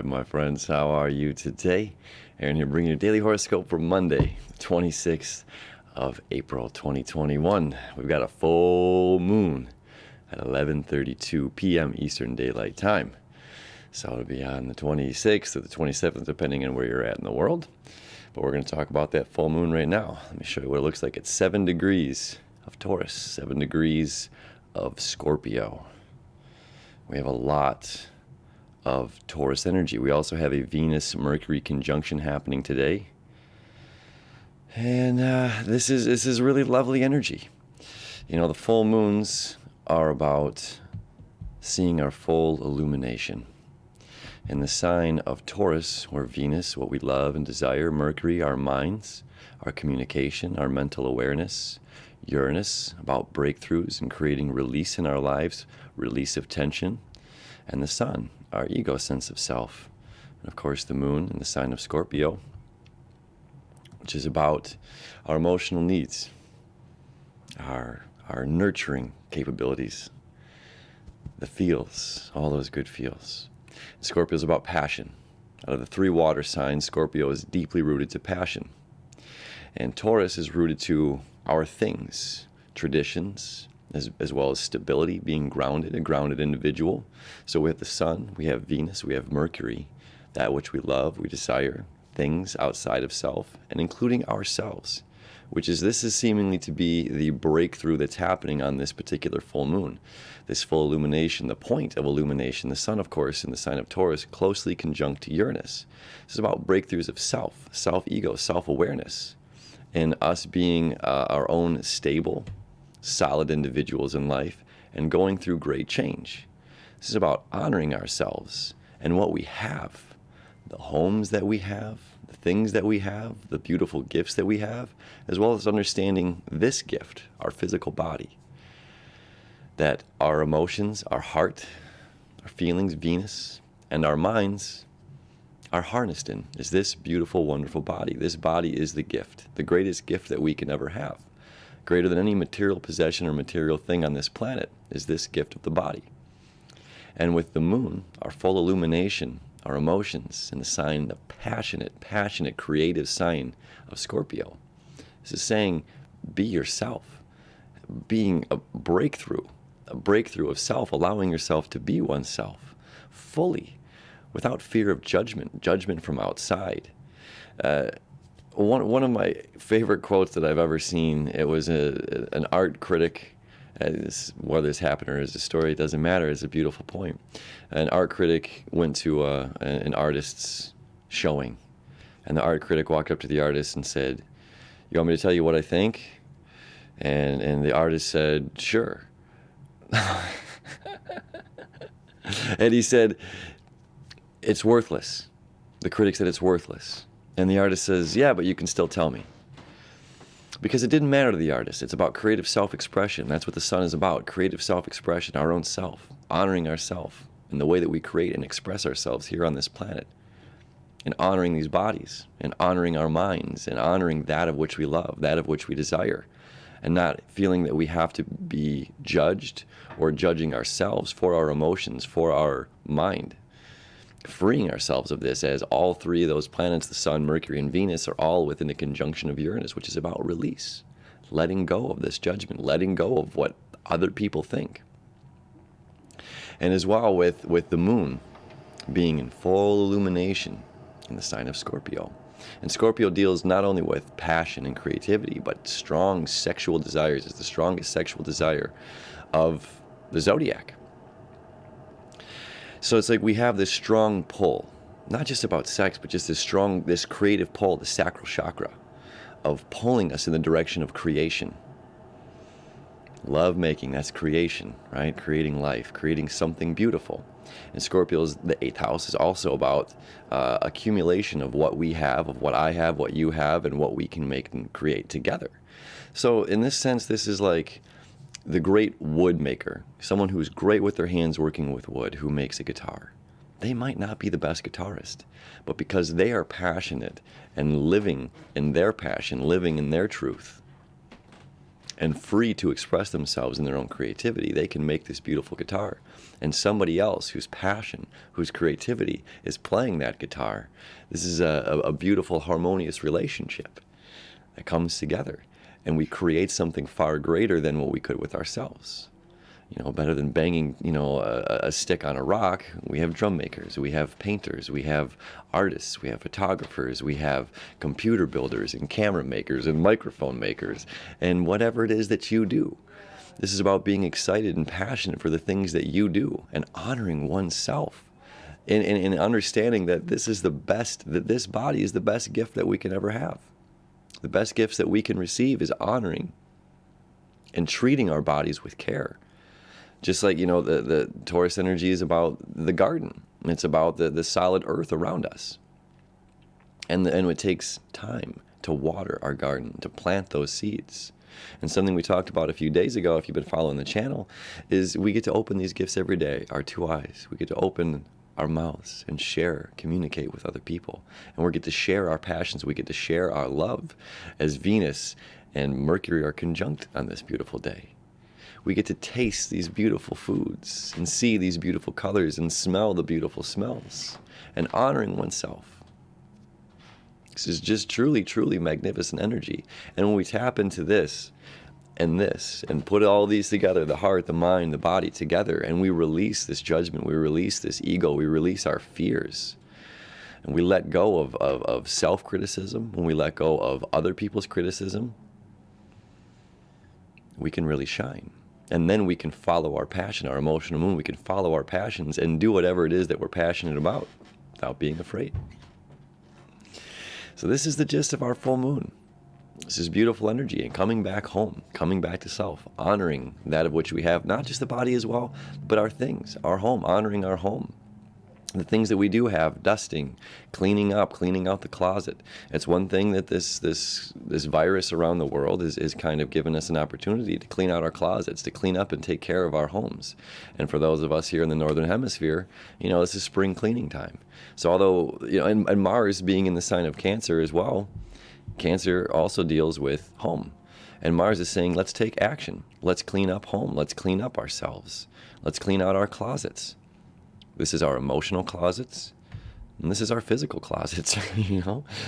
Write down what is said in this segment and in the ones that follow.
right, my friends, how are you today? Aaron here bringing you a daily horoscope for Monday, the 26th of April, 2021. We've got a full moon at 11:32 p.m. Eastern Daylight Time. So it'll be on the 26th or the 27th, depending on where you're at in the world. But we're going to talk about that full moon right now. Let me show you what it looks like. It's 7 degrees of Taurus, 7 degrees of Scorpio. We have a lot of Taurus energy. We also have a Venus-Mercury conjunction happening today. And this is really lovely energy. You know, the full moons are about seeing our full illumination. In the sign of Taurus, where Venus, what we love and desire, Mercury, our minds, our communication, our mental awareness, Uranus, about breakthroughs and creating release in our lives, release of tension, and the Sun, our ego sense of self. And of course, the moon in the sign of Scorpio, which is about our emotional needs, our nurturing capabilities, the feels, all those good feels. Scorpio is about passion. Out of the 3 water signs, Scorpio is deeply rooted to passion. And Taurus is rooted to our things, traditions, as well as stability, being grounded, a grounded individual. So we have the Sun, we have Venus, we have Mercury, that which we love, we desire, things outside of self, and including ourselves, this is seemingly to be the breakthrough that's happening on this particular full moon. This full illumination, the point of illumination, the Sun, of course, in the sign of Taurus, closely conjunct to Uranus. This is about breakthroughs of self, self-ego, self-awareness, and us being our own stable, solid individuals in life and going through great change. This is about honoring ourselves and what we have, the homes that we have, the things that we have, the beautiful gifts that we have, as well as understanding this gift, our physical body, that our emotions, our heart, our feelings, Venus, and our minds are harnessed in is this beautiful, wonderful body. This body is the gift, the greatest gift that we can ever have. Greater than any material possession or material thing on this planet is this gift of the body. And with the moon, our full illumination, our emotions, and the sign, the passionate, creative sign of Scorpio. This is saying, be yourself, being a breakthrough of self, allowing yourself to be oneself fully, without fear of judgment from outside. One of my favorite quotes that I've ever seen, it was an art critic, whether this happened or is a story, it doesn't matter, it's a beautiful point. An art critic went to an artist's showing, and the art critic walked up to the artist and said, "You want me to tell you what I think?" And the artist said, "Sure." And he said, "It's worthless." The critic said, "It's worthless." And the artist says, "Yeah, but you can still tell me." Because it didn't matter to the artist. It's about creative self-expression. That's what the Sun is about, creative self-expression, our own self, honoring ourselves in the way that we create and express ourselves here on this planet, and honoring these bodies, and honoring our minds, and honoring that of which we love, that of which we desire, and not feeling that we have to be judged or judging ourselves for our emotions, for our mind. Freeing ourselves of this, as all 3 of those planets, the Sun, Mercury, and Venus, are all within the conjunction of Uranus, which is about release, letting go of this judgment, letting go of what other people think. And as well with the moon being in full illumination in the sign of Scorpio. And Scorpio deals not only with passion and creativity, but strong sexual desires. It's the strongest sexual desire of the zodiac. So it's like we have this strong pull, not just about sex, but just this creative pull, the sacral chakra, of pulling us in the direction of creation. Love making, that's creation, right? Creating life, creating something beautiful. And Scorpio's, the 8th house, is also about accumulation of what we have, of what I have, what you have, and what we can make and create together. So in this sense, this is like the great wood maker, someone who's great with their hands working with wood, who makes a guitar. They might not be the best guitarist, but because they are passionate and living in their passion, living in their truth, and free to express themselves in their own creativity, they can make this beautiful guitar. And somebody else whose passion, whose creativity is playing that guitar, this is a beautiful, harmonious relationship that comes together. And we create something far greater than what we could with ourselves. Better than banging, a stick on a rock. We have drum makers, we have painters, we have artists, we have photographers, we have computer builders and camera makers and microphone makers, and whatever it is that you do. This is about being excited and passionate for the things that you do and honoring oneself and understanding that this is the best, that this body is the best gift that we can ever have. The best gifts that we can receive is honoring and treating our bodies with care. Just like, the Taurus energy is about the garden. It's about the solid earth around us. And it takes time to water our garden, to plant those seeds. And something we talked about a few days ago, if you've been following the channel, is we get to open these gifts every day, our two eyes. We get to open our mouths and share, communicate with other people. And we get to share our passions. We get to share our love as Venus and Mercury are conjunct on this beautiful day. We get to taste these beautiful foods and see these beautiful colors and smell the beautiful smells and honoring oneself. This is just truly, truly magnificent energy. And when we tap into this and put all these together, the heart, the mind, the body together, and we release this judgment, we release this ego, we release our fears, and we let go of self-criticism, when we let go of other people's criticism, we can really shine. And then we can follow our passion, our emotional moon. We can follow our passions and do whatever it is that we're passionate about without being afraid. So this is the gist of our full moon. This is beautiful energy and coming back home, coming back to self, honoring that of which we have, not just the body as well, but our things, our home, honoring our home. The things that we do have, dusting, cleaning up, cleaning out the closet. It's one thing that this virus around the world is kind of given us an opportunity to clean out our closets, to clean up and take care of our homes. And for those of us here in the Northern Hemisphere, this is spring cleaning time. So although, and Mars being in the sign of Cancer as well, Cancer also deals with home. And Mars is saying, let's take action. Let's clean up home. Let's clean up ourselves. Let's clean out our closets. This is our emotional closets, and this is our physical closets,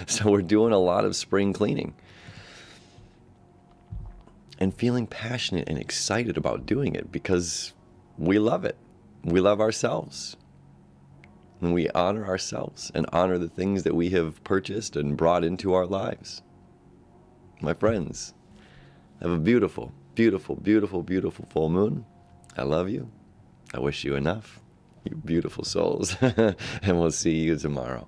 So we're doing a lot of spring cleaning. And feeling passionate and excited about doing it because we love it. We love ourselves. And we honor ourselves and honor the things that we have purchased and brought into our lives. My friends, have a beautiful, beautiful, beautiful, beautiful full moon. I love you. I wish you enough. You beautiful souls. And we'll see you tomorrow.